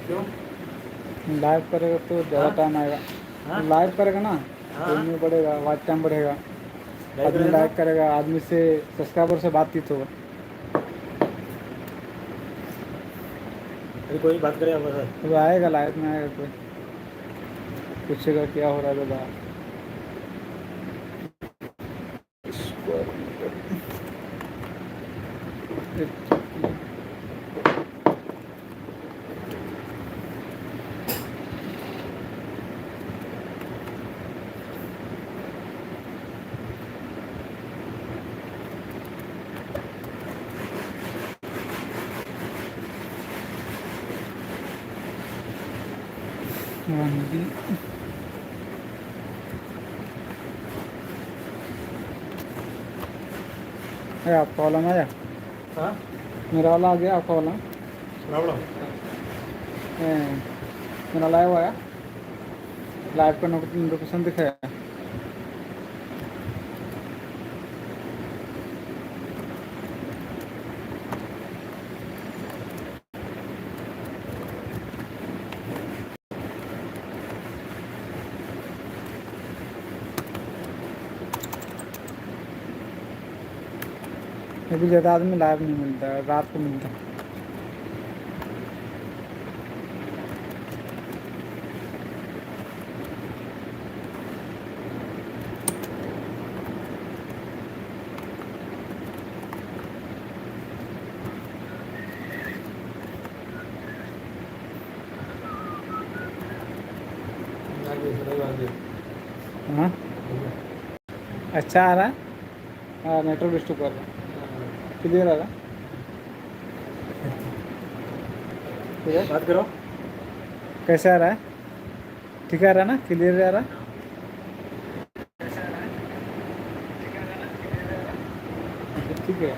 क्यों? लाइव करेगा तो ज़्यादा टाइम आएगा। हाँ लाइव करेगा ना, हाँ रेवेन्यू बढ़ेगा, वॉच टाइम बढ़ेगा, लाइक आदमी करेगा लाइक करेगा, आदमी से सब्सक्राइबर से बातचीत होगा। अभी कोई बात करे आपके साथ? तो आएगा, लाइव में आएगा, कोई पूछेगा क्या हो रहा है दादा। आपका वाला में आया, हाँ मेरा वाला आ गया आपका वाला। प्रॉब्लम मेरा लाइव आया, लाइव का नोटिफिकेशन दिखाया। अभी ज़्यादा आदमी लाइव नहीं मिलता है, रात को मिलता है। आगे सही आगे हाँ, अच्छा आ रहा है। हाँ, नेटवर्क डिस्टर्ब कर रहा है, क्लियर आ रहा है। क्लियर बात करो। कैसे आ रहा है? ठीक आ रहा है ना, क्लियर आ रहा है? ठीक है,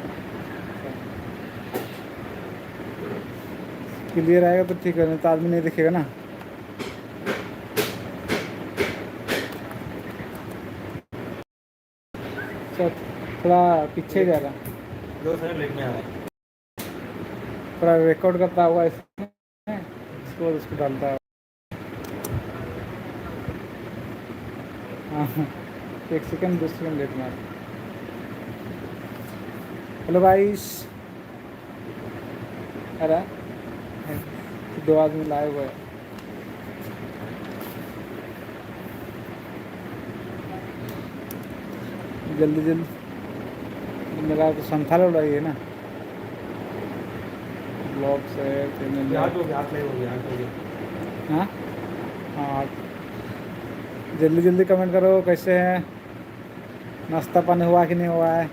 क्लियर आएगा तो ठीक है, नहीं तो आदमी नहीं दिखेगा ना। तो थोड़ा पीछे जा रहा है, 2 सेकंड लेट में आ रहा है। थोड़ा रिकॉर्ड करता हुआ इसमें, इसको उसको डालता है। हाँ, 1 सेकंड 2 सेकंड लेट में आ रहा है। हेलो गाइस, अरे 2 आदमी लाइव हुए। जल्दी जल्दी, मेरा तो संथाल उड़ाई है ना, ब्लॉग से चैनल। 8 हो गया, 8 लाइव हो गया, 8 हो गया। हाँ हाँ, जल्दी जल्दी कमेंट करो, कैसे हैं, नाश्ता पानी हुआ कि नहीं हुआ है।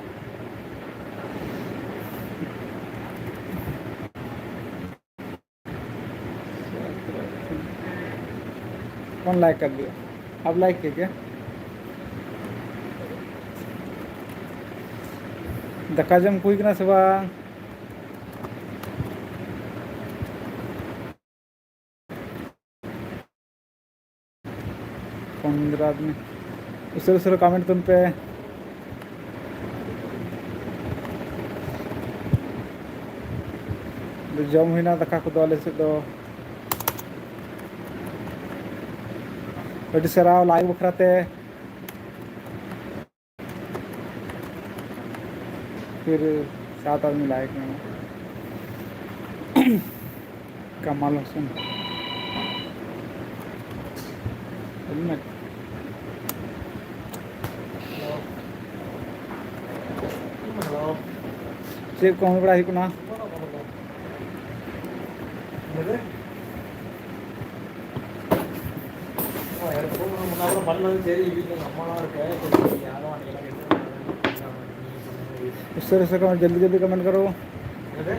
कौन लाइक कर दिया? आप लाइक किए क्या? धक्का जम कोई ना सुबह। 15 आदमी उसरे उसरे कमेंट तुम पे। जम हुई ना दका को वाले से दो अभी सराव लाइव बखराते, फिर 7 आदमी लाइक में कमाल हुसैन हेलमेट हेलो चेक कौन बड़ा ही कुना मेरे यार तो मुनावर बल्ला तेरी वीडियो நம்மளா இருக்க யாரோ அன்னைக்கு उससे उससे कमेंट जल्दी जल्दी कमेंट करो। मेरे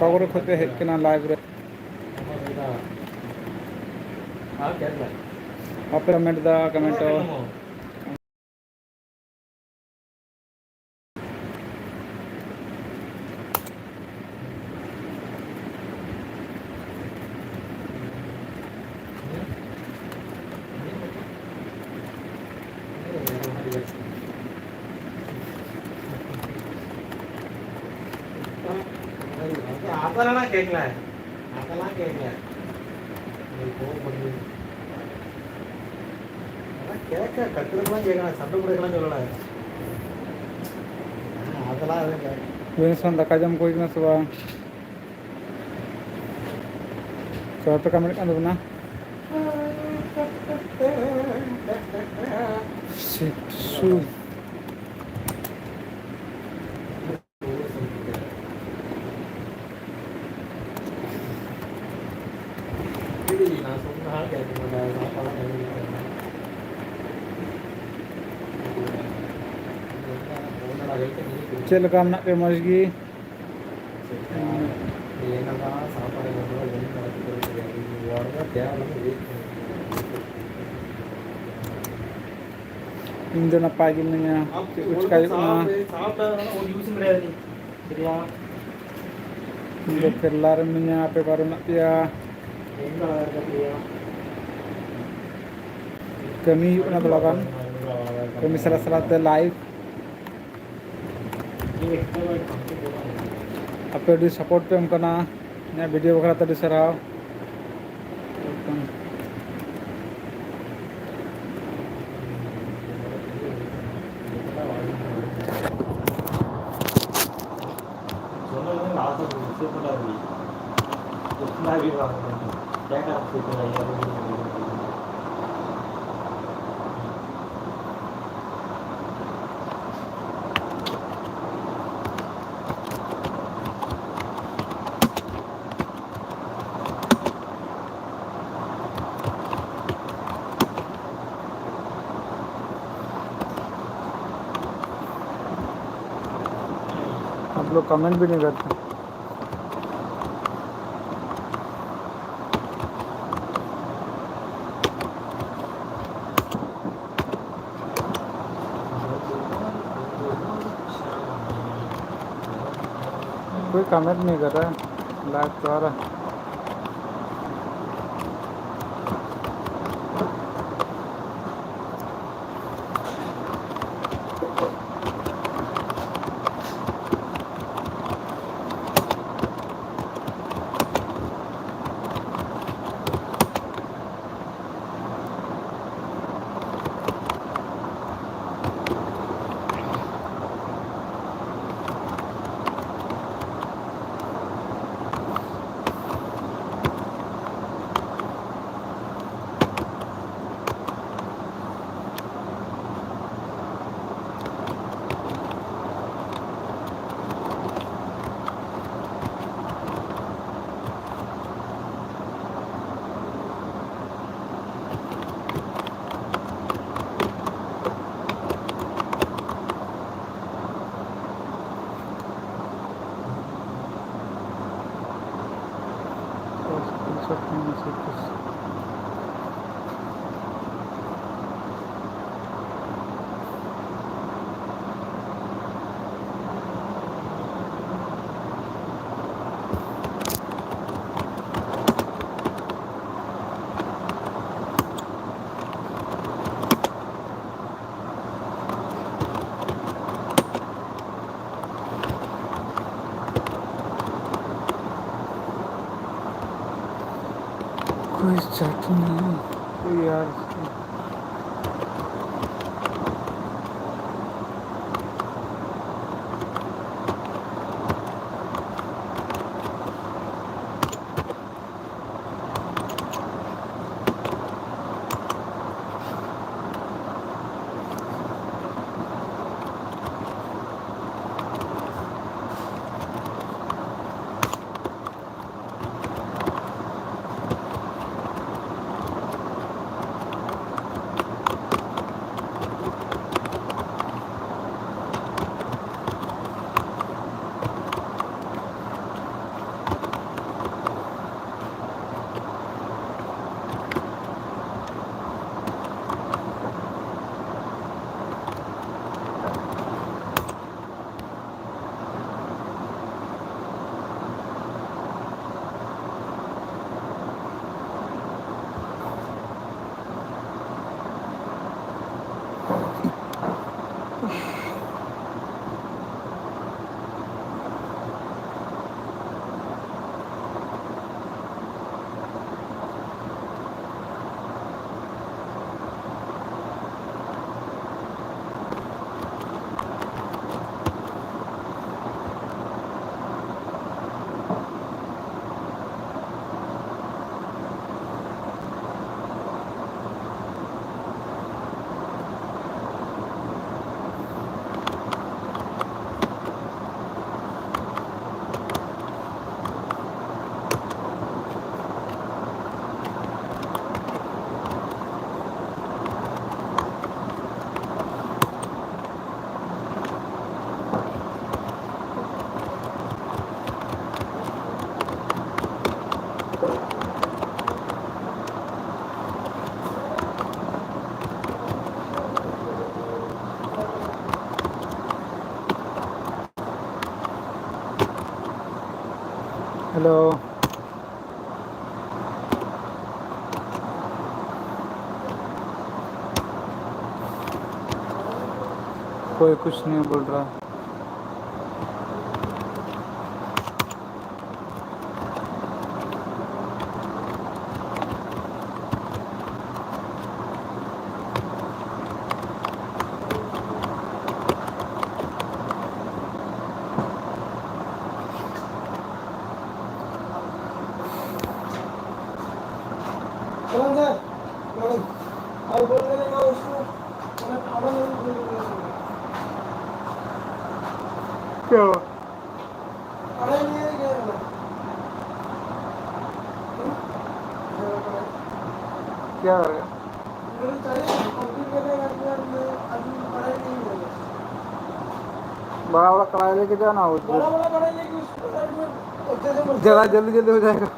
कवर खोते हैं कि ना लाइव रे हां क्या है आप कमेंट दा कमेंट அதெல்லாம் கேட்கல, அதெல்லாம் கேட்கல. உங்களுக்கு கோவப்படுது. அதெல்லாம் கேட்க கத்துறதுலாம் கேட்கலாம், சண்டை கொடுக்கலாம் சொல்லல. அதெல்லாம் எதுவும் கேட்க. Wilson dapat jam kuih na suwa. So apa kami kan na? Shit, shoot. நான் சொன்னா கேட்க மாட்டேன், சாப்பாடு Cil kam nak ke masgi. என்னதான் சாப்பாடு என்ன நடக்குது தெரியாது, தேவை wait Indo na pagi niya. Uch kayo na. சாப்பிட்டதுனால ஒரு யூஸும் கிடையாது. சரியா? Indo kerlar niya ape baru nak dia. எங்க இருக்கியா? Kami na belakan. Kami salah-salah the live. நீங்க எக்ஸ்ட்ரா பண்ணி போறாங்க. Apa di support pe हमको ना नया वीडियो वगैरह तभी सराव சொன்னது லாஸ்ட் சூப்பரா இருக்கு. சும்மா வீவாங்க. கேட்டா சூப்பரா இருக்கு. आप लोग कमेंट भी नहीं करते कोई कमेंट नहीं कर रहा है लाइव तो आ रहा है कोई चैट नहीं यार हेलो। कोई कुछ नहीं बोल रहा। चलो सर, मैडम, और बोल देना उसको, मैं खाना नहीं दूंगा। क्या हुआ? अरे नहीं है क्या बोला? क्या हो गया? मेरे चाहिए कंप्लीट करने का यार, मैं अभी पढ़ाई नहीं है। बड़ा बड़ा कढ़ाई लेके जाना हो, बड़ा बड़ा पढ़ाई लेके उसको साइड में अच्छे से ज़्यादा जल्दी जल्दी हो जाएगा।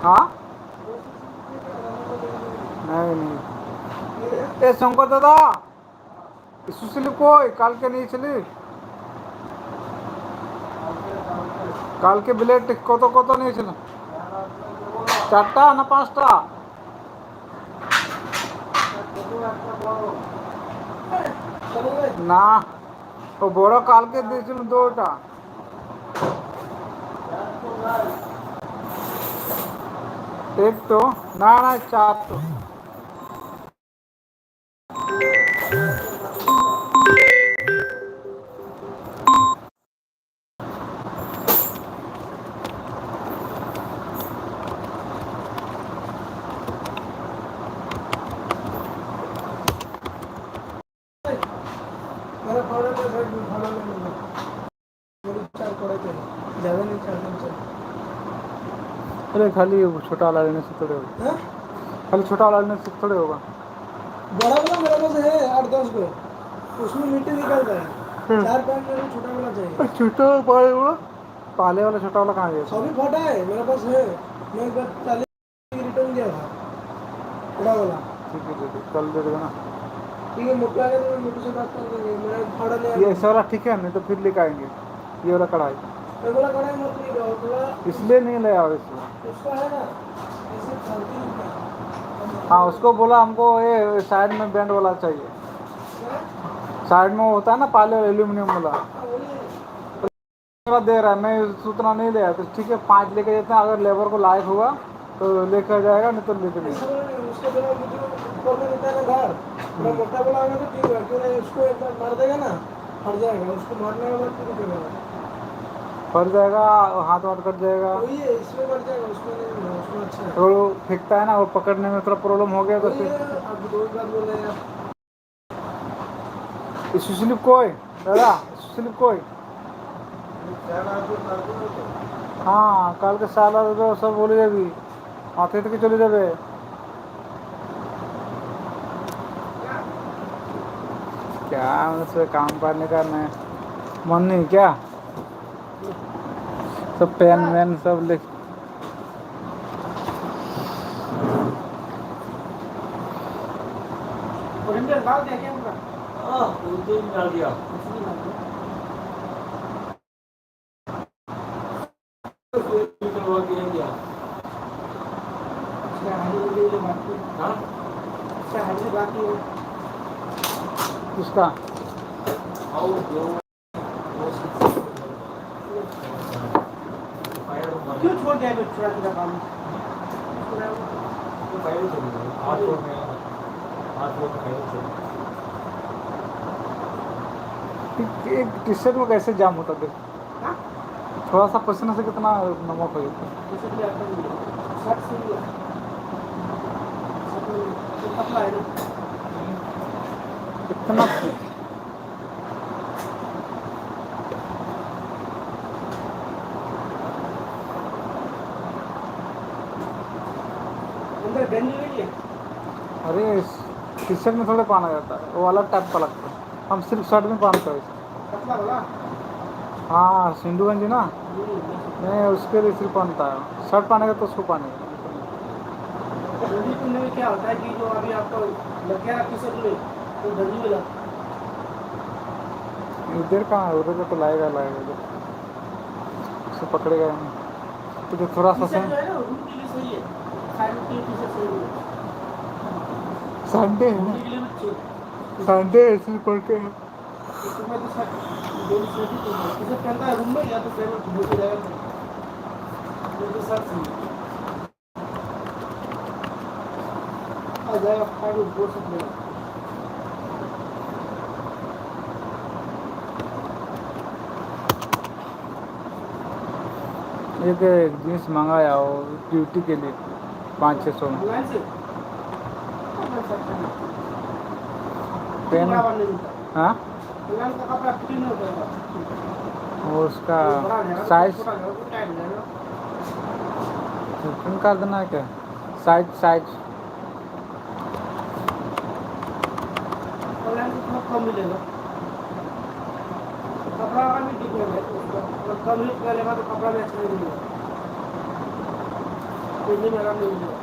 हाँ नहीं नहीं, ए शंकर दादा सुशील कोई काल के नहीं चली, काल के बिलेट কত नहीं चला, 4টা না 5টা না, ও বড় কালকে দিয়েছিল 2টা, एक तो ना ना 4 तो मेरा पढ़ा में साइड में खाना नहीं मिला। मेरे 4 पढ़े थे, ज़्यादा नहीं 4 दिन चले। अरे खाली छोटा वाला लेने से थोड़े होगा, हाँ? खाली छोटा वाला लेने से थोड़े होगा। बड़ा वाला मेरे पास है 8-10 को, उसमें मिट्टी निकलता है। 4 पैन मेरे को छोटा वाला चाहिए। छोटा वाला पहले वाला छोटा वाला कहाँ गया? सभी फटा है मेरे पास है, मैं एक बार 40 रिटर्न किया था बड़ा वाला। ठीक है दे दे, कल दे देगा ना। ठीक है, मोटू आ गया तो मैं मोटू से बात कर देंगे। मेरा फाड़ा नहीं ये आया। ऐसा वाला ठीक है, नहीं तो फिर लेकर आएंगे ये वाला कढ़ाई, मैं बोला कड़ा मत नहीं दो थोड़ा, इसलिए नहीं ले आओ इसमें। उसका है ना ऐसे चलती नहीं। हाँ उसको बोला हमको ये साइड में बैंड वाला चाहिए, साइड में वो होता है ना पहले एल्यूमिनियम वाला, दे रहा है नहीं उतना नहीं ले आया तो ठीक है 5 लेके जाते हैं, अगर लेबर को लायक हुआ तो लेकर जाएगा, नहीं तो लेके नहीं। उसके बिना मुझे ऊपर में रहता है ना घर, मैं मोटा बोला होगा तो ठीक है, क्यों नहीं उसको एक बार मार देगा ना फट जाएगा, उसको मारने के बाद फिर रुकेगा, फट जाएगा, हाथ वाथ कट जाएगा, वही है इसमें मर जाएगा, उसमें नहीं है, उसमें अच्छा है। तो वो फेंकता है ना, वो पकड़ने में थोड़ा प्रॉब्लम हो गया तो वही फिर है, अब 2 बार बोले यार। स्लिप कोई दादा स्लिप कोई हाँ कल के साला तो सब बोले जाबी माथे থেকে চলে যাবে। क्या मुझसे काम करने का नहीं मन नहीं क्या, सब पेन वैन सब लिख ओरिएंटल डाल दिया क्या उनका? हाँ उनको भी डाल दिया। करवा के दिया। अच्छा हाजी ये बात की। हाँ अच्छा हाजी बात की। उसका और जो क्यों छोड़ दिया तो छोटा छोटा काम? फाइल चल रही है 8 फ्लोर में 8 फ्लोर में फाइल चल रही है। एक टी शर्ट में कैसे जाम होता देख, हाँ? थोड़ा सा पसीने से कितना नमक हो जाता है। जैसे कि आपका शर्ट से ही तो पतला है ना। कितना अंदर गंजी नहीं है। अरे टी शर्ट में थोड़ा पहना जाता है, वो अलग टाइप का लगता है, हम सिर्फ शर्ट में पहनते हैं। पतला वाला। हाँ सिंधु गंजी ना, नहीं उसके लिए सिर्फ पहनता है, शर्ट पहनेगा तो उसको पहनेगा। गंजी पहनने में क्या होता है कि जो अभी आपका लग गया टी शर्ट में तो धरनी मिला इधर कहाँ उधर का तो लाएगा उधर उसे पकड़ेगा नहीं। तो जो थोड़ा सा टी-शर्ट जो है ना रूम के लिए सही है, साइड की टी-शर्ट सही है, संडे है घूमने ना, के लिए भी अच्छी है। संडे ऐसे पढ़ के तो तुम्हें तो शर्ट दोनों शर्ट ही चाहिए, टी-शर्ट पहनता है रूम में या तो फिर घूमने को जाएगा तो शर्ट सही है। आ जाएगा फाइव बोल सकते हैं। एक जीन्स मंगाया हो ड्यूटी के लिए 500-600 में ऑनलाइन से पेन बड़ा नहीं मिलता, हाँ ऑनलाइन का कपड़ा फिटिंग नहीं होता है, और उसका बड़ा रहेगा साइज छोटा रहेगा तो टाइट रहेगा। रिटर्न कर देना है क्या साइज ऑनलाइन से थोड़ा कम मिलेगा, कपड़ा का भी डिपेंड है उसका, अगर कम रेट का लेगा तो कपड़ा भी अच्छा नहीं मिलेगा, पेंजिंग में आराम नहीं मिलेगा।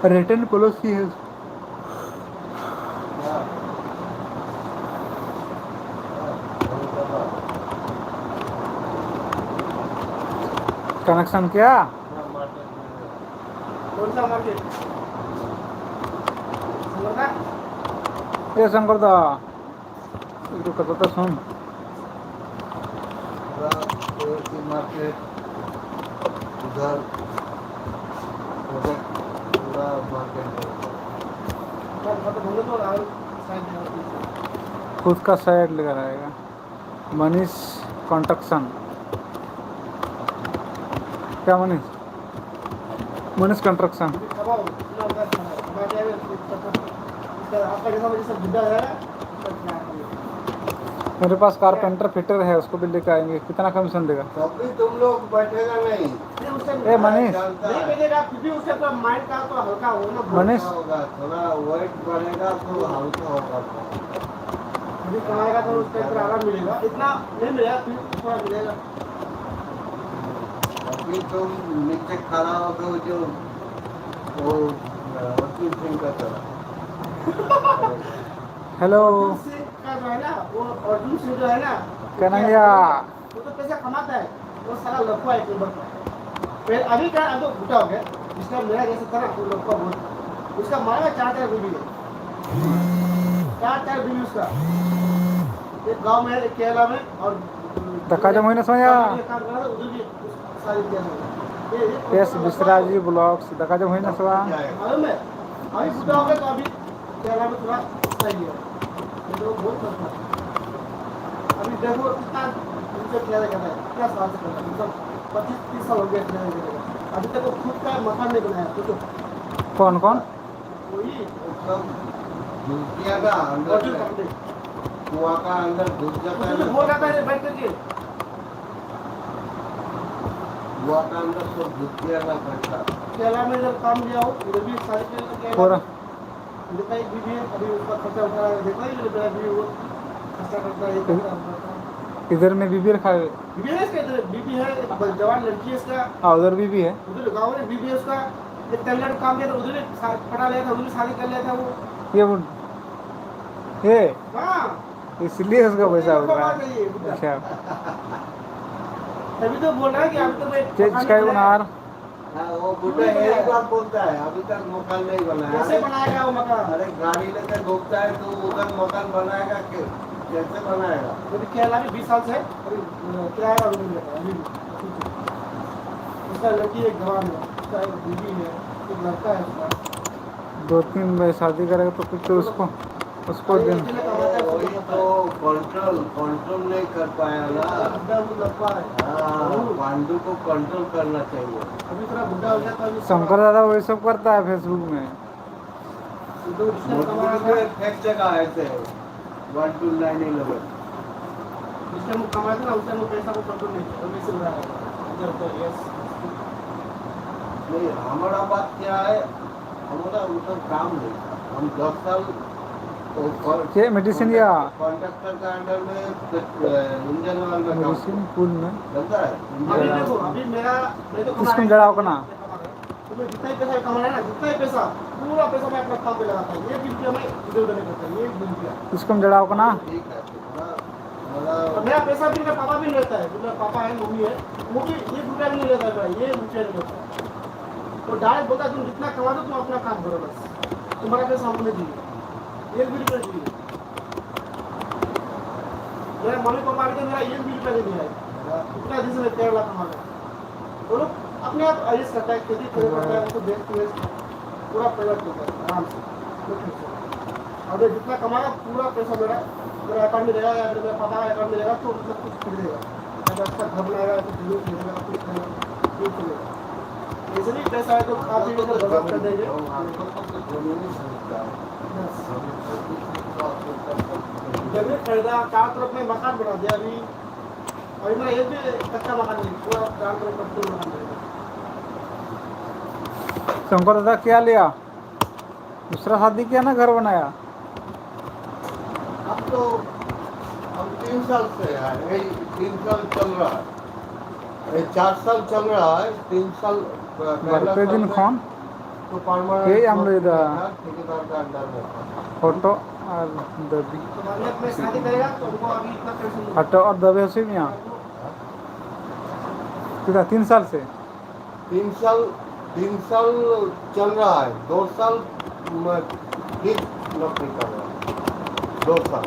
रिटर्न पॉलिसी है कनेक्शन क्या कौन सा मार्केट समझना ये शंकर दा तो कतो तो सुन मार्केट उधर पूरा मार्केट मतलब भले तो और साइड में खुद का साइड लगा रहेगा मनीष कंस्ट्रक्शन क्या मनीष कंस्ट्रक्शन दबाओ इतना होगा दबा जाएगा इसका आपका जैसा बुड्ढा है उसका क्या है मेरे पास कारपेंटर फिटर है उसको भी लेकर आएंगे कितना कमीशन देगा तभी तुम लोग बैठेगा नहीं नहीं उससे ए मनीष नहीं मिलेगा फिर भी उसका तो माइंड का तो हल्का हो ना मनीष होगा थोड़ा वेट बढ़ेगा तो हल्का होगा अभी कमाएगा तो उसका इतना आराम मिलेगा इतना नहीं मिलेगा फिर थोड़ा मिलेगा अभी तुम नीचे खड़ा होकर जो वो वकील सिंह का तरह हेलो उससे का जो है ना वो अर्जुन सिंह जो है ना कन्हैया वो तो पैसा कमाता है वो सारा लफड़ा है नंबर पर फिर अभी का अब तो घुटा हो गया जिसका मेरा जैसा था ना वो लफड़ा बहुत उसका मारेगा 4 बीबी है 4 बीबी उसका एक गांव में है एक केरला में और धक्का जम होइना सोया काम कर रहा था उधर भी सारी एस बिसराजी ब्लॉग्स धक्का जम होइना सोया मालूम है अभी घुटा हो गया तो अभी केरला में थोड़ा सही है ये तो बहुत करता है अभी देखो कितना उनसे क्या करता है क्या साल से करता है मतलब 25-30 साल हो गए अभी तक वो खुद का मकान नहीं बनाया तो कौन वही एकदम घुसिया का अंदर अर्जुन पकड़े कुआ का अंदर घुस जाता है बोल रहा था बैठ करके कुआ का अंदर तो घुसिया का बैठा केरला में जब काम लिया हो उधर भी सारी केरला पूरा देखा एक बीबी है अभी उसका खर्चा उठा रहा है देखा ही मेरा बीबी वो खर्चा करता है ये करता है इधर में बीबी रखा है बीबी है इसका इधर बीबी है एक जवान लड़की है इसका हाँ उधर बीबी है उधर गाँव में बीबी है उसका एक टेलर काम किया था उधर ही पढ़ा लिया था उधर शादी कर लिया था वो ये हाँ इसलिए उसका पैसा उठ रहा है अच्छा तभी तो बोल रहा है कि अभी तो मैं चेंज का उनार हाँ वो बुढ़ा यही बात बोलता है अभी तक मकान नहीं बनाया कैसे बनाएगा वो मकान अरे गाड़ी लेकर घूमता है तो उधर मकान बनाएगा कैसे बनाएगा अभी केरला में 20 साल से अभी किराया का रूम लेता है अभी भी। उसका लड़की एक जवान है उसका एक बीवी है एक लड़का है उसका 2-3 में शादी करेगा तो कुछ तो उसको अरे दिन अकेले कमाता है वही तो कंट्रोल नहीं कर पाया ना बुढ़ा वो लफड़ा है हाँ पांडु को कंट्रोल करना चाहिए अभी थोड़ा बुढ़ा हो गया तो अभी शंकर दादा वही सब करता है फेसबुक में दो रिश्ते कमा रहा मोटू था एक जगह ऐसे 12911 जिस टाइम वो कमाया था ना उस टाइम वो पैसा को कंट्रोल नहीं किया अभी से रहा है इधर तो यस नहीं हमारा बात क्या है हमारा उधर काम नहीं था हम 10 साल ये मेडिसिन या कॉन्ट्रैक्टर का अंडर में इंजन वाल में काम मेडिसिन पुल में बनता है अभी देखो अभी मेरा मैं तो इसको जड़ाओ का ना तो उसमें जितना ही पैसा कमाना है ना, जितना ही पैसा, पूरा पैसा मैं अपना काम पे लगाता हूँ। एक भी रुपया मैं इधर उधर नहीं करता, एक भी रुपया। इसको हम जड़ाओ को ना ठीक है कितना और मतलब मेरा पैसा भी मेरा पापा भी नहीं लेता है, मेरा पापा है, मम्मी है, वो भी एक रुपया भी नहीं लेता है भाई, ये रुपया नहीं लेता है। तो डायरेक्ट बोलता है तुम जितना कमा दो तुम अपना काम करो, बस तुम्हारा पैसा हमको नहीं चाहिए, एक भी रुपया नहीं चाहिए। मेरा मम्मी पापा अभी तक मेरा एक भी रुपया नहीं दिया है, इतना दिन से मैं 13 लाख कमा रहा हूँ। वो लोग अपने आप आयुष करता है, खेती खड़े करता है, उनको देख के पूरा परिवार चलता है आराम से, कोई टेंशन नहीं। और मैं जितना कमाया पूरा पैसा मेरा अकाउंट में रहेगा, या फिर मेरे पापा का अकाउंट में रहेगा, तो मतलब कुछ खरीदेगा, या अच्छा घर बनाएगा, कुछ जरूर खरीदेगा, कुछ खरीदेगा, ये चलेगा। ऐसे नहीं पैसा है तो खा पी के तो बर्बाद कर देंगे। जमीन खरीदा, चारों तरफ में मकान बना दिया अभी, और मेरा एक भी कच्चा मकान नहीं, पूरा चारों तरफ कच्चा मकान रहेगा। शंकर दादा क्या लिया, दूसरा शादी किया ना घर बनाया? अब तो हम 3 साल से है, यही 3 साल चल रहा है, ये 4 साल चल रहा है, 3 साल पहला पे साल दिन में कौन तो परमानेंट ये हम लोग ठेकेदार का अंडर में था। फोटो और दबी तो बाद में शादी करेगा तो उनको अभी इतना टेंशन नहीं। फोटो और दबे उसी में यहाँ कितना 3 साल से 3 साल चल रहा है, 2 साल मैं ठीक नौकरी कर रहा हूँ, 2 साल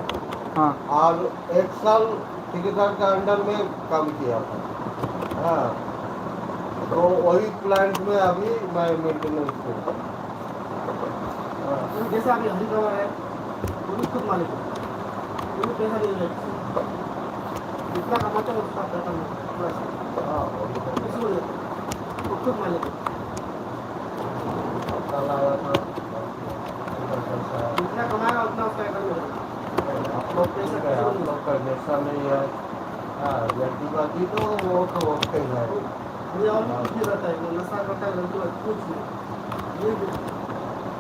हाँ और 1 साल ठेकेदार का अंडर में काम किया था। हाँ, तो वही प्लांट में अभी मैं मेंटेनेंस करता हूँ। तो जैसा अभी हरिद्वार है, वो भी खुद मालिक है, वो भी पैसा नहीं लेगा, जितना कमाता है उसका पैसा नहीं बस, हाँ, वही तो किसी को नहीं देता, वो खुद मालिक है, पता लगा था, इधर पैसा है। जितना कमाएगा उतना उसका अकाउंट में रहेगा। आप लोग कैसे गए, आप लोग का जैसा नहीं है। हाँ, लड़की बाकी तो वो तो होते ही है। मुझे और भी कुछ नहीं रहता है, वो नशा करता है लड़की वाला कुछ नहीं, ये भी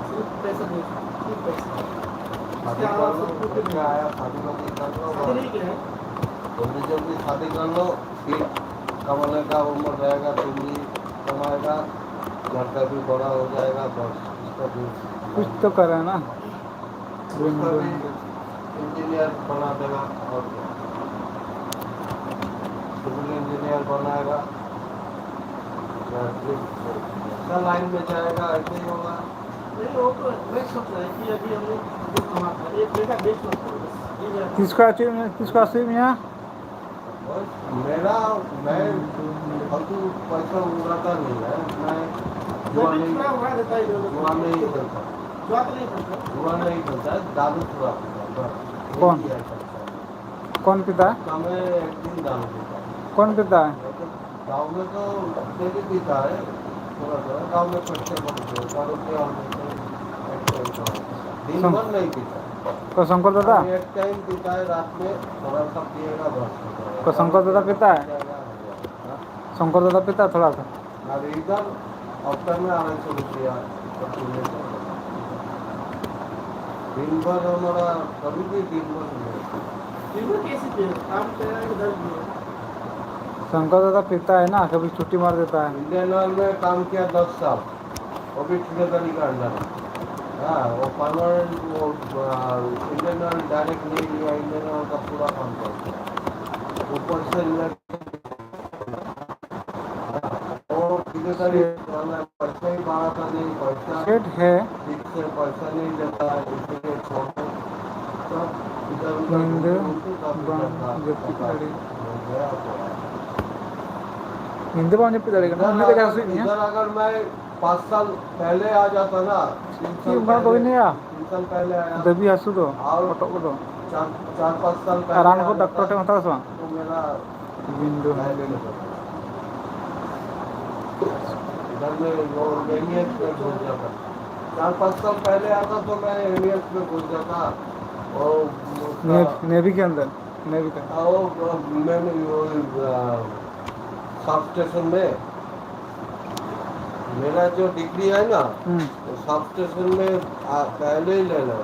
सिर्फ पैसा नहीं, सिर्फ पैसा। शादी कर लो, बच्चा आया, शादी वादी कर लो, शादी नहीं किया है, जल्दी जल्दी शादी कर लो, फिर कमाने का उम्र रहेगा, तुम भी कमाएगा, लड़का भी बड़ा हो जाएगा, बस उसका भी कुछ तो करे ना उसका भी इंजीनियर बना देगा, और क्या, सिविल इंजीनियर बनाएगा, या फिर लाइन में जाएगा, ऐसे ही होगा। नहीं वो तो मैं सोच रहा है कि अभी हम लोग जो कमाते हैं एक पैसा बेच मत करो बस, ये मेरा किसको अस्सी में यहाँ बस मैं फालतू पैसा उड़ाता नहीं है, मैं जुआ मैं भी नहीं थोड़ा उड़ा देता है इधर उधर। जुआ नहीं खेलता, जुआ तो नहीं करता, जुआ नहीं खेलता, दारू थोड़ा पीता, बस कौन? यही किया करता है। कौन पिता है हमें एक दिन दारू पीता है, कौन पिता है गाँव में तो डेली पीता है, थोड़ा थोड़ा गाँव में कच्चे बनते दारू के, और दिन भर नहीं पीता, को शंकर दादा एक टाइम पीता है, रात में थोड़ा सा पिएगा बस। को शंकर दादा पिता है हाँ? शंकर दादा पिता है थोड़ा सा और इधर हफ्ते में 250 रुपया दिन भर हमारा, कभी भी दिन भर नहीं। दिन में कैसे पिए, काम कर रहा है इधर भी है। शंकर दादा पिता है ना, कभी छुट्टी मार देता है इंडियन ऑयल में काम किया 10 साल, वो भी ठेकेदारी का अंडर है। हाँ, वो परमानेंट वो इंडियन ऑयल डायरेक्ट नहीं लिया, इंडियन ऑयल का पूरा काम करता है, ऊपर से वो ठेकेदारी वाला पैसा ही बढ़ाता नहीं, पैसा सेठ है ठीक से पैसा नहीं देता है, इसलिए छोड़ दो। सब इधर उधर नींद घूमते तब बांध जबकि पड़ी हो गया तो। हिंदी बांध जबकि पड़ी ना हमने तो क्या सुनी है इधर अगर मैं 5 साल पहले आ जाता ना, 3 कि साल उम्र कोई नहीं आ 3 साल पहले आया, दबी हंसू तो और फोटो को तो 4-5 साल पहले आराम आ को जाता, डॉक्टर टे मत सो तो मेरा बिंदु लाइन ले लेता। इधर में वो एमईएस में घुस जाता, 4-5 साल पहले आता तो मैं एमईएस में घुस जाता, और नेवी के अंदर नेवी का मैंने सब स्टेशन में मेरा जो डिग्री है ना, तो सब स्टेशन में पहले ही ले लो,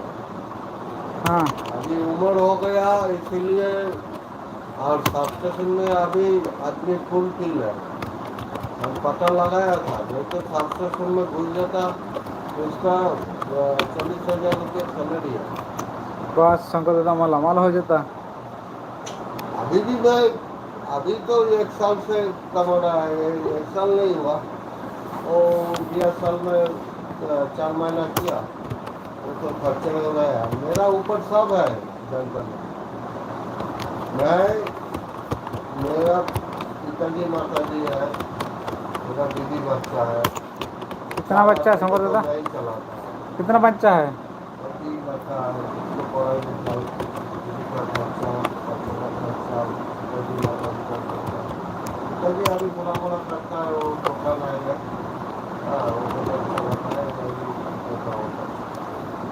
हाँ अभी उम्र हो गया इसीलिए, और सब स्टेशन में अभी आदमी फुल फिल है। हम पता लगाया था, नहीं तो ट्रांसलेशन में घुस जाता तो उसका 40,000 रुपये सैलरी है। बस शंकर दादा मालामाल हो जाता। अभी भी मैं, अभी तो 1 साल से कमा रहा है, 1 साल नहीं हुआ, और 2 साल में 4 महीना किया, वो तो खर्चे में गया। मेरा ऊपर सब है बैंक में। मैं, मेरा पिताजी माताजी है, मेरा बीवी बच्चा है। कितना बच्चा है शंकर दादा? नहीं चलाता है, कितना बच्चा है? अभी बच्चा है, उसको पढ़ाई लिखाई, किसी का खर्चा, अपना खर्चा, पिताजी माताजी का खर्चा। पिताजी अभी बुरा बुरा करता है, वो दुकान आएगा, हाँ वो दुकान चलाता है, ऐसा होता है।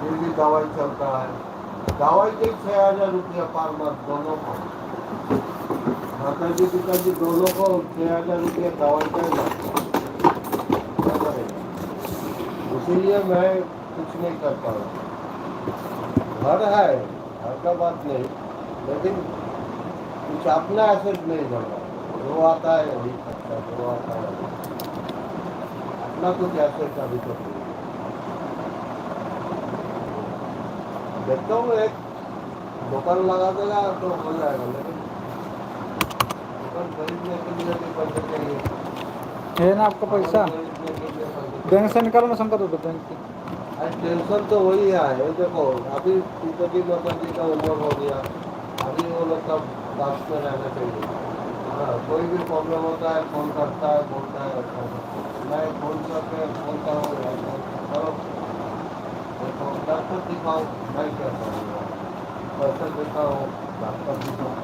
फिर भी दवाई चलता है, दवाई के 6,000 रुपया पर मंथ दोनों को, माताजी पिताजी दोनों को 6,000 रुपया दवाई का लगता है। क्या करेगा? इसीलिए मैं कुछ नहीं कर पा रहा। घर है, घर का बात नहीं, लेकिन कुछ अपना एसेट नहीं बन रहा। जो आता है वही करता है, जो आता है अपना कुछ एसेट अभी तक नहीं। देखता हूँ एक दुकान लगा देगा तो हो जाएगा, लेकिन दुकान खरीदने के लिए भी पैसे चाहिए। है ना आपका पैसा? खरीदने के लिए पैसे बैंक से निकालो ना शंकर दादा, बैंक से। आज टेंशन तो वही है। ये देखो अभी पिताजी माताजी का उम्र हो गया, अभी वो लोग का पास में रहना चाहिए। हाँ, कोई भी प्रॉब्लम होता है फोन करता है, बोलता है, मैं फोन करके बोलता हूँ चलो देखो डॉक्टर दिखाओ, मैं क्या करूँगा, पैसा देता हूँ डॉक्टर दिखाओ।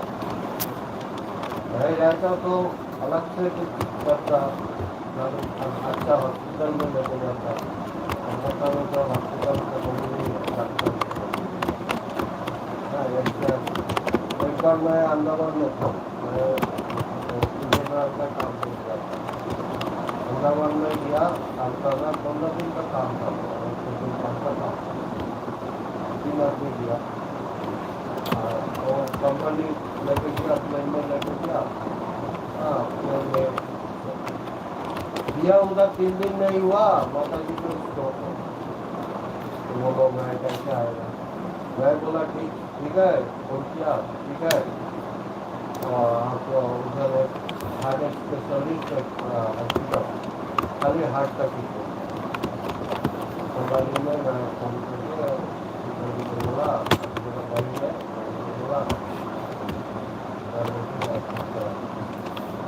मैं रहता तो अलग से कुछ करता, अच्छा हॉस्पिटल में लेके जाता। तो हॉस्पिटल का कमी नहीं है, डॉक्टर। हाँ, एक बार मैं अंडमान में था, मैं इंजीनियर का काम करता था। अंडमान में गया, काम करना 15 दिन का काम था, 1 दिन का काम 3 आदमी गया, और कंपनी लेके गया, प्लेन में लेके गया। हाँ, प्लेन में दिया, उनका 3 दिन नहीं हुआ, माता जी को स्ट्रोक हो। तो वो लोग मैं कैसे आएगा? मैं बोला ठीक है, फोन किया, ठीक है, आपको उधर हार्ट स्पेशलिस्ट हॉस्पिटल, खाली हार्ट का ठीक है। कंपनी में मैं फोन करके बोला, भाई है बोला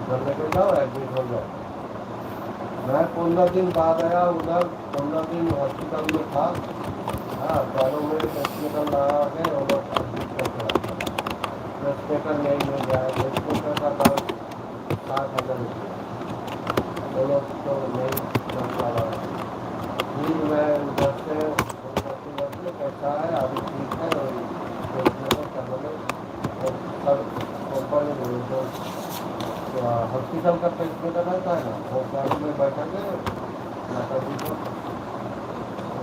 घर लेके जाओ, एडमिट हो जाओ। मैं 15 दिन बाद आया, उधर 15 दिन हॉस्पिटल में था। हाँ, चारों में हॉस्पिटल लगा के वो लोग एडमिट करके रखा। रेस्पेटर नहीं मिल रहा है, रेस्पेटर का दाम 7,000 रुपये, वो लोग तो नहीं कर पा रहा है। फिर मैं उधर से कैसा है, अभी ठीक है, और सब कंपनी हॉस्पिटल का पेशेंट रहता है ना, वो गाड़ी में बैठा के माता जी को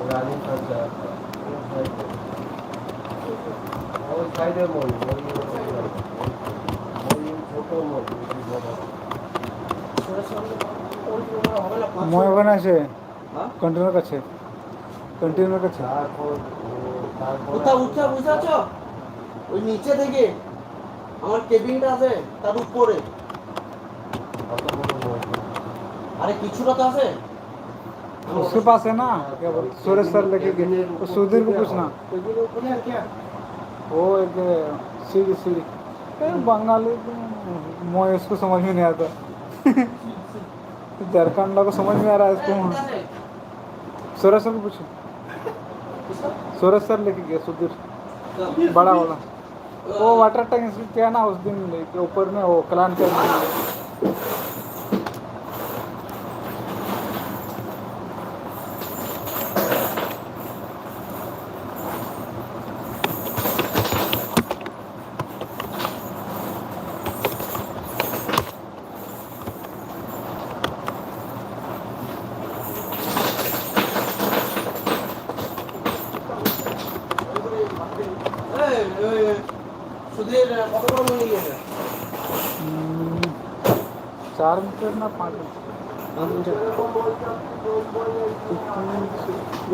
गाड़ी कर जाता है, वो साइड में मोड़ी छोटो मोड़ी। মই ওখানে আছে কন্টেনার কাছে, কন্টেনার কাছে। কোথাও উঠছে বুঝতে পারছো? ওই নিচে থেকে আমার কেবিনটা আছে তার উপরে, আরে কিছুটা তো আছে। उसके पास है ना, क्या बोलते, सूरज सर लेके गए, तो सुधीर को पूछना। क्या वो एक सीढ़ी सीढ़ी बंगाली, मैं उसको समझ में नहीं आता। झारखंड को समझ में आ रहा है इसको। सूरज सर को पूछो, सूरज सर लेके गया सुधीर, बड़ा वाला। वो वाटर टैंक क्या ना उस दिन लेके ऊपर में वो कलान के সুধীর কত বড় নিয়ে গেছে? 4 मीटर ना 5 मीटर। ये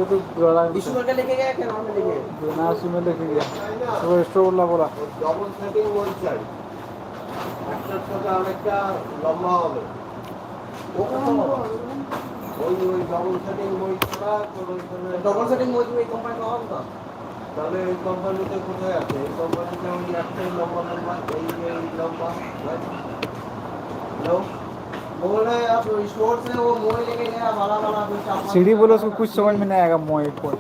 तो बड़ा ईश्वर का लेके गया क्या नाम में लेके गया? बेनारसी में लेके गया वो स्टोर वाला बोला ডবল সেটিং ওই চাই একটার সাথে আরেকটা লম্বা হবে वो कौन होगा? ওই ওই ডবল সেটিং ওই ছাড়া তোর ওইখানে डबल सेटिंग मोड में कंपनी का होगा। তাহলে এই কোম্পানিতে কোথায় আছে এই কোম্পানিতে ওই একটাই লম্বা লম্বা এই লম্বা হ্যালো बोल रहे हैं आप स्टोर से वो मोबाइल लेके गया वाला वाला कुछ आप सीढ़ी बोलो उसको कुछ समझ में नहीं आएगा मोए कोई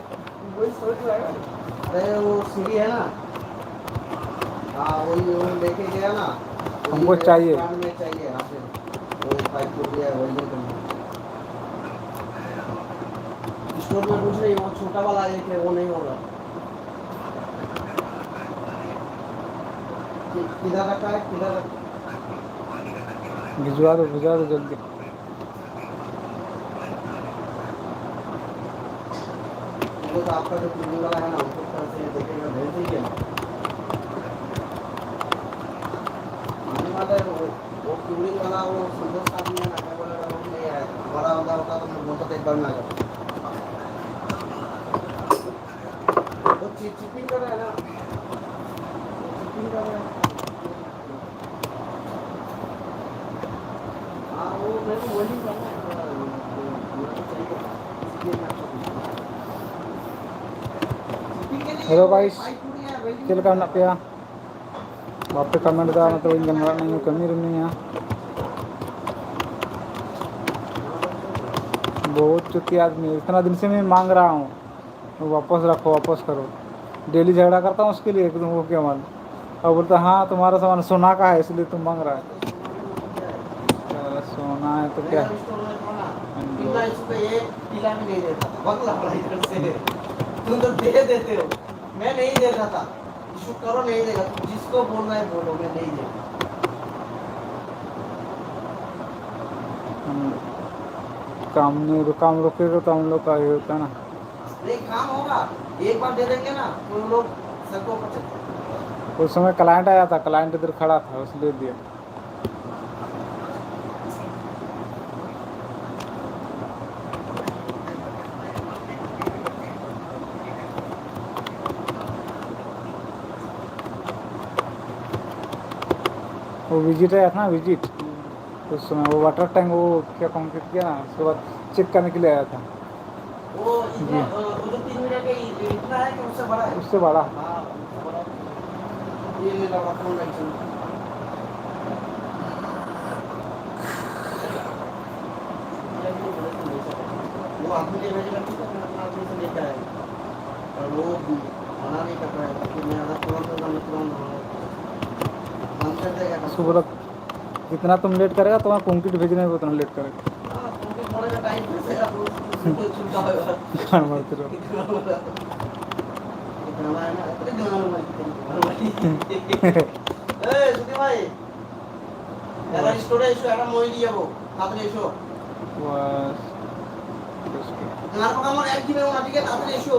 वही सोच रहा है। अरे वो सीढ़ी है ना, हाँ वही वो लेके गया ना, वही हमको चाहिए। दुकान में चाहिए आपसे वो पाइप टूट गया वही करना। स्टोर में पूछ रही वो छोटा वाला है कि वो नहीं होगा। किधर रखा है किधर रखा? भिजवा दो जल्दी वो तो आपका जो क्लीनिंग वाला है ना उसको तरह से देखेगा भेज दीजिए ना। आने वाला है वो क्लीनिंग वाला वो संतोष साहब ने ना क्या बोला वो नहीं है बड़ा होता तो मैं बोलता था एक बार में आ जाता। वो चिपिंग कर रहा है ना, चिपिंग कर रहा है। हाँ वो मेरे को वही करना है हेलो गाइस चल करना पिया वापस कमेंट दा मतलब इन जनरा नहीं कमी रहनी है बहुत चुकी आदमी इतना दिन से मैं मांग रहा हूँ वापस रखो वापस करो डेली झगड़ा करता हूँ उसके लिए एकदम वो क्या मान और बोलता हाँ तुम्हारा सामान सोना का है इसलिए तुम मांग रहा है सोना है तो क्या तुम तो दे देते हो, मैं नहीं देता था। इशू करो नहीं देगा, तुम जिसको बोलना है बोलो, मैं नहीं देगा। काम रोकेगा तो हम लोग का ये होता है ना नहीं काम होगा, एक बार दे देंगे ना तो लोग सबको पता चलता है। उस समय क्लाइंट आया था क्लाइंट इधर खड़ा था उसने दिया वो विजिट आया था ना विजिट उस समय वो वाटर टैंक वो क्या कंप्लीट किया ना उसके बाद चेक करने के लिए आया था वो इतना उधर 3 मीटर के इतना है कि उससे बड़ा है। उससे बड़ा हाँ उससे बड़ा ये ले लगा फोन लाइसेंस वो आदमी के भेज करती है अपना आदमी से लेकर आए और वो मना नहीं कर रहा है कि मैं आधा तुरंत बंद कर देगा। उसको बोला जितना तुम लेट करेगा तुम्हारा कंक्रीट भेजने में उतना लेट करेगा हाँ क्योंकि थोड़ा सा टाइम से आप छूटा होगा गान मारते रहो गाना है ना अरे गाना ए सुधी भाई यार स्टोरे इशू একটা মই দিয়ে যাবো তাড়াতাড়ি এসো बस তোমার প্রোগ্রাম একদিনে ওনাটিকে তাড়াতাড়ি এসো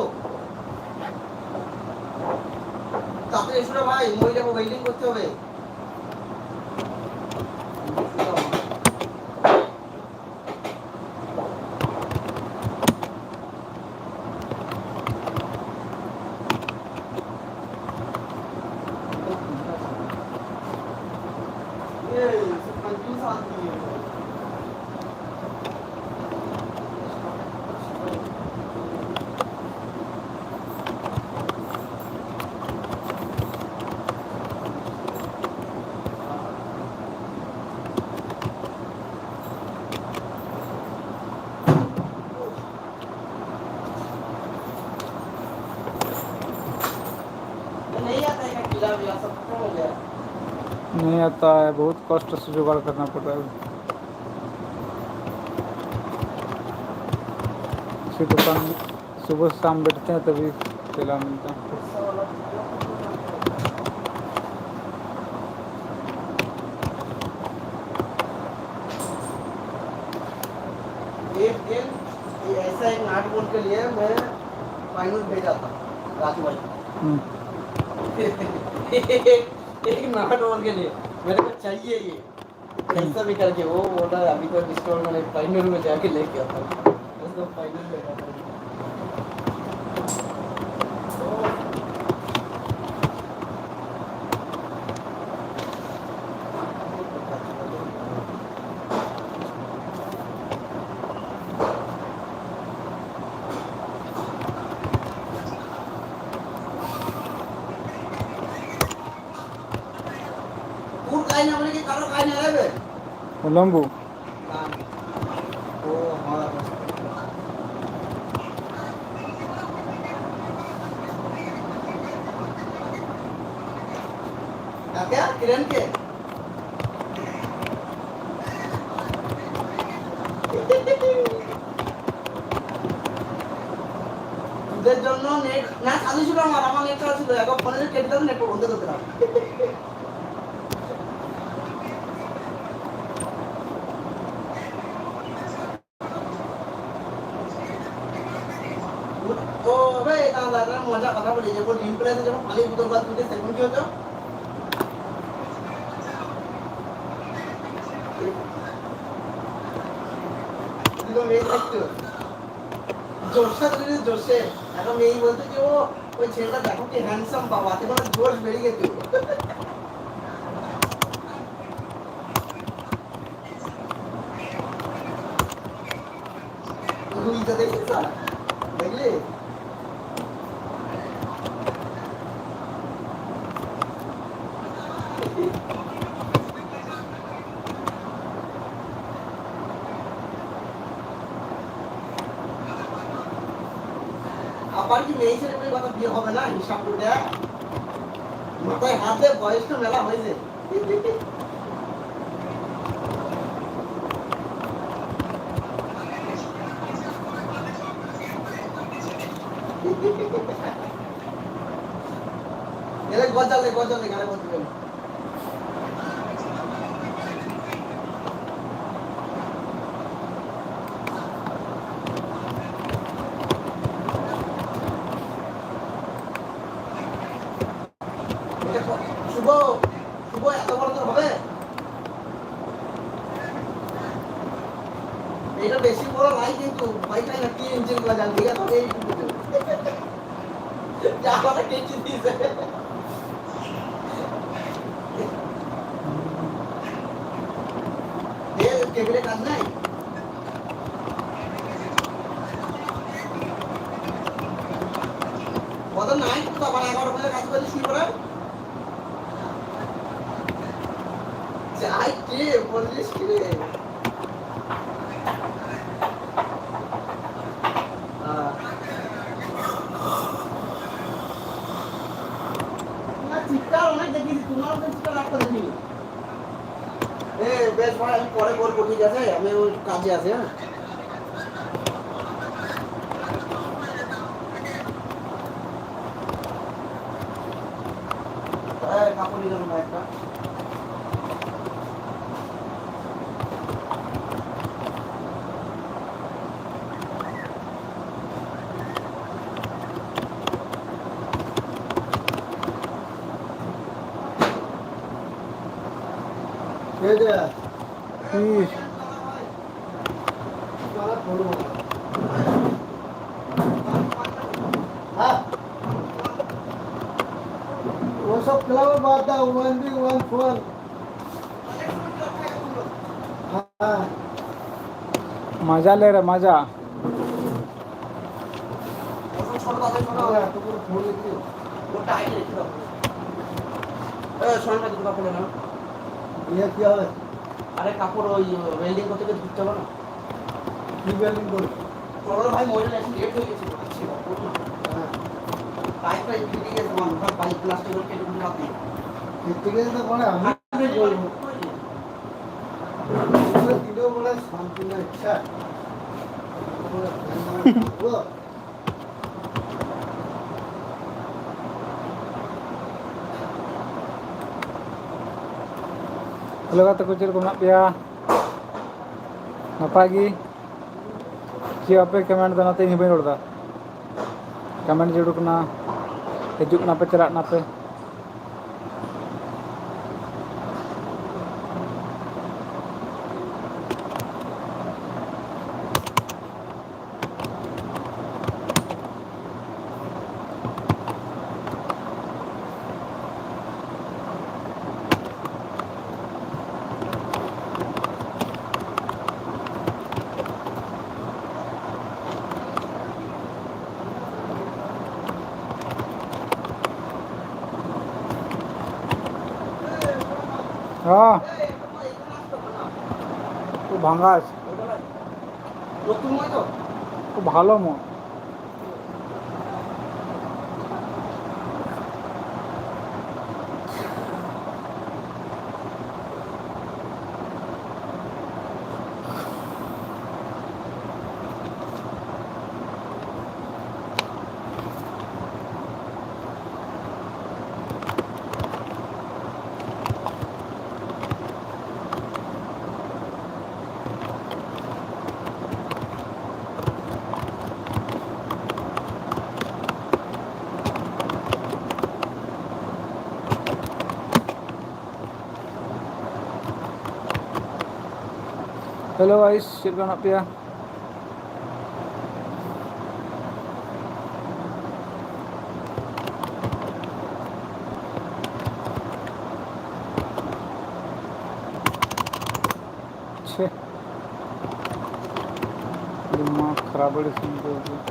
তাড়াতাড়ি এসো রে ভাই মই যাবো ওয়েল্ডিং করতে হবে। नहीं आता है किला विला सब खत्म हो गया। नहीं आता है बहुत कष्ट से जुगाड़ करना पड़ रहा है इसी दुकान सुबह शाम बैठते हैं तभी केला मिलता है एक दिन ये ऐसा एक नाट बोल के लिए मैं फाइनल भेजा था राजू भाई एक नाट बोल के लिए मेरे को चाहिए ये कैसा भी करके वो बोला अभी तो डिस्काउंट मैंने फाइनल में जाके लेके आता हूँ उसको फाइनल में आता हूँ पूर काय ना बोले कि कारो काय ना रे लंबू वो हमारा क्या किरण के তোদের জন্য নেট না চালু ছিল আমার নেট চালু ছিল এখন ফোনে কেটে দাও নেট বন্ধ করতে দাও ও ভাই দাদা মজা কথা বলি যে কোন ইমপ্রেসে যখন খালি বোতল বাদ দিতে সেকেন্ড কি হতো দিলো মেয়ে দেখতো জোরসে এখন এই বলতে যে ও ওই ছেলেটা দেখো কি হ্যান্ডসাম বাবা তে মানে জোশ বেরিয়ে গেছে তুই তো দেখছিস দেখলি আবার কি মেয়ে ছেলে বলে কথা বিয়ে হবে না হিসাব করে দেখ মাথায় হাতে বয়সটা মেলা হয়েছে এলে গজালে গানে বলতে শুভ শুভ এত বড় তোর হবে এটা বেশি বড় নাই কিন্তু ভাইটা না 3 ইঞ্চি লাগাল দিগা তো এই যা কথা কেচি দিছে এ কেবলে কাজ নাই কত নাই তো আবার 11 বলে কাজ করলে শুরু করা যাই কে বলিস কি রে চিৎকার অনেক দেখিস তোমার চিৎকার রাখতে দেখি এ বেশ ভাই আমি পরে করবো ঠিক আছে আমি ওই কাজে আছি হ্যাঁ কাপড় নিলাম না একটা वो सब क्लब बात था 1v1 हाँ मजा ले रहा मजा ये क्या है अरे কাপড় ওই ওয়েল্ডিং করতে গিয়ে ঢুকতে হবে না কি ওয়েল্ডিং করবে তোর ভাই মডেল আছে লেট হয়ে গেছে হ্যাঁ পাইপটা ফিটিং এর সমান সব পাইপ প্লাস্টিকের কেটে দিতে পারবি ফিটিং এর তো বলে আমি বলবো পুরো ভিডিও বলে সম্পূর্ণ ইচ্ছা Halo kata kucil ko pia napagi siapa comment dana te hibai rodda comment joduk na hejuk na pe cerak na pe হ্যাঁ খুব ভাঙা আছে, নতুন নয় তো? খুব ভালো মন। Hello guys, silakan up ya. छे दिमाग खराब है सुनते हो।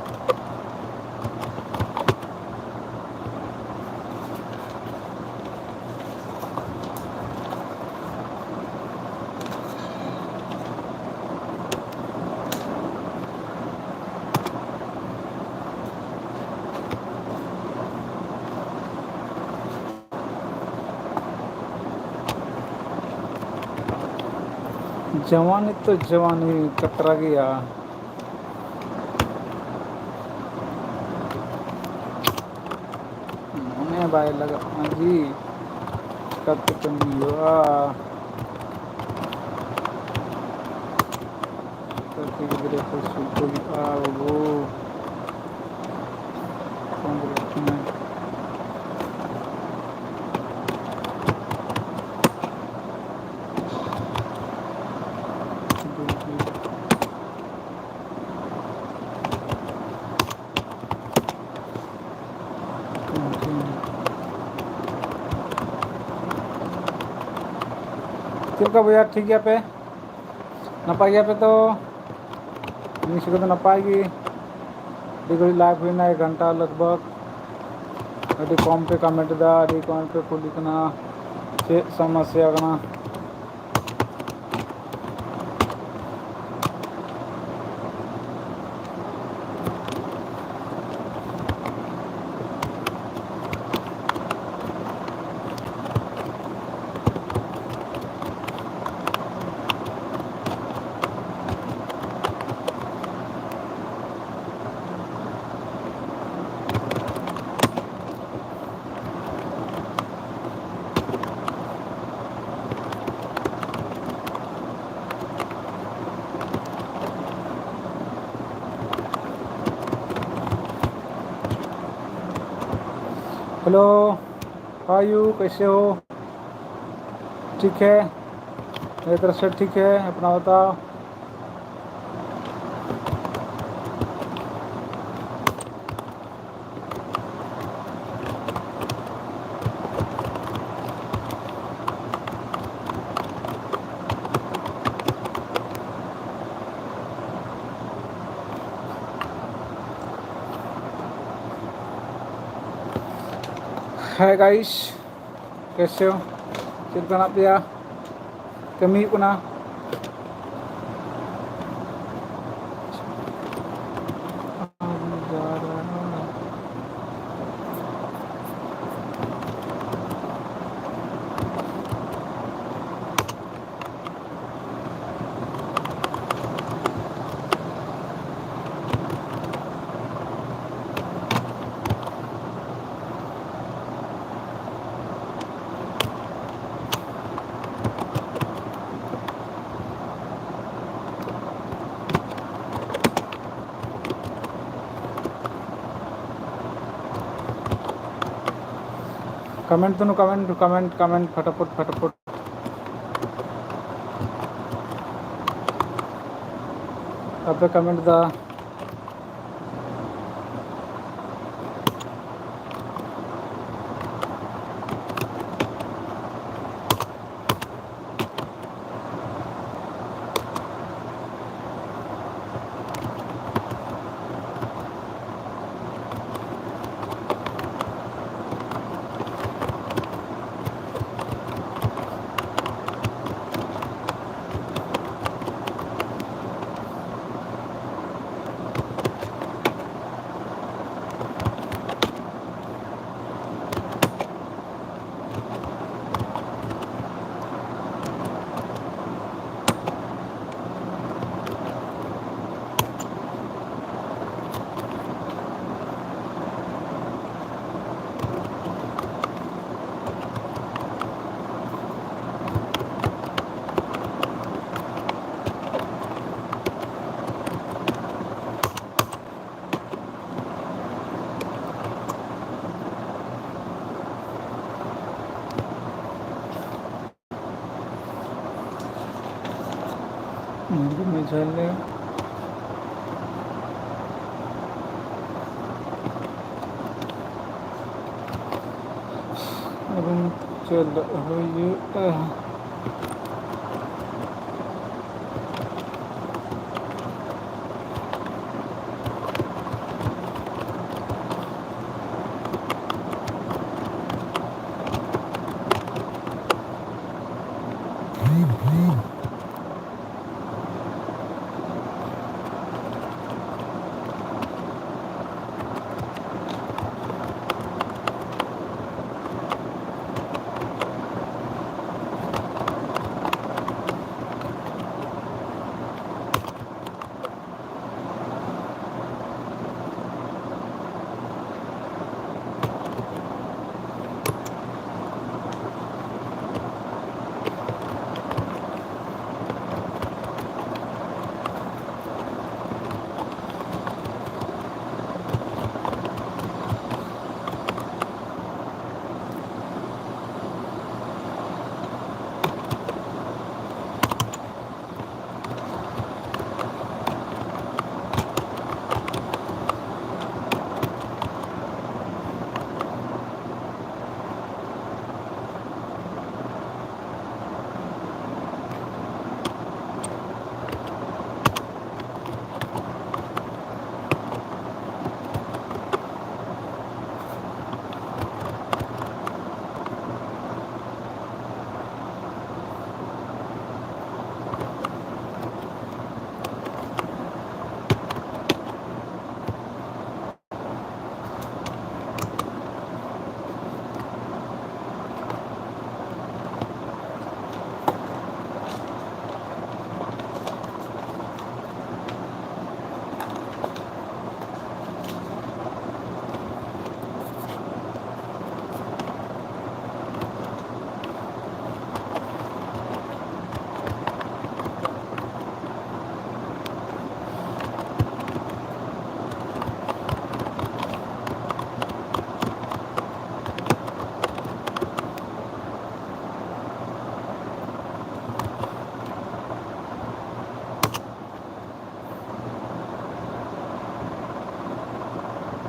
जवानी तो जवानी कतरा गया। मैंने भाई लगा हाँ जी कब तुम हुआ वो का भैया ठीक है पे नपाई गया पे तो निश्चित तो नपाएगी देखो लाइव हुई ना 1 घंटा लगभग अभी कॉम पे कमेंट दा अभी कॉम पे खुद लिखना से समस्या करना हेलो हाउ यू कैसे हो? ठीक है मेरी तरफ से ठीक है, अपना बताओ। हाय गाइस कैसे हो? चिंता ना पिया कमी को ना कमेंट दोनों कमेंट कमेंट कमेंट फटाफट फटाफट अब कमेंट दा झेलने रूम चल रही है।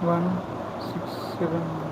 वन 6 7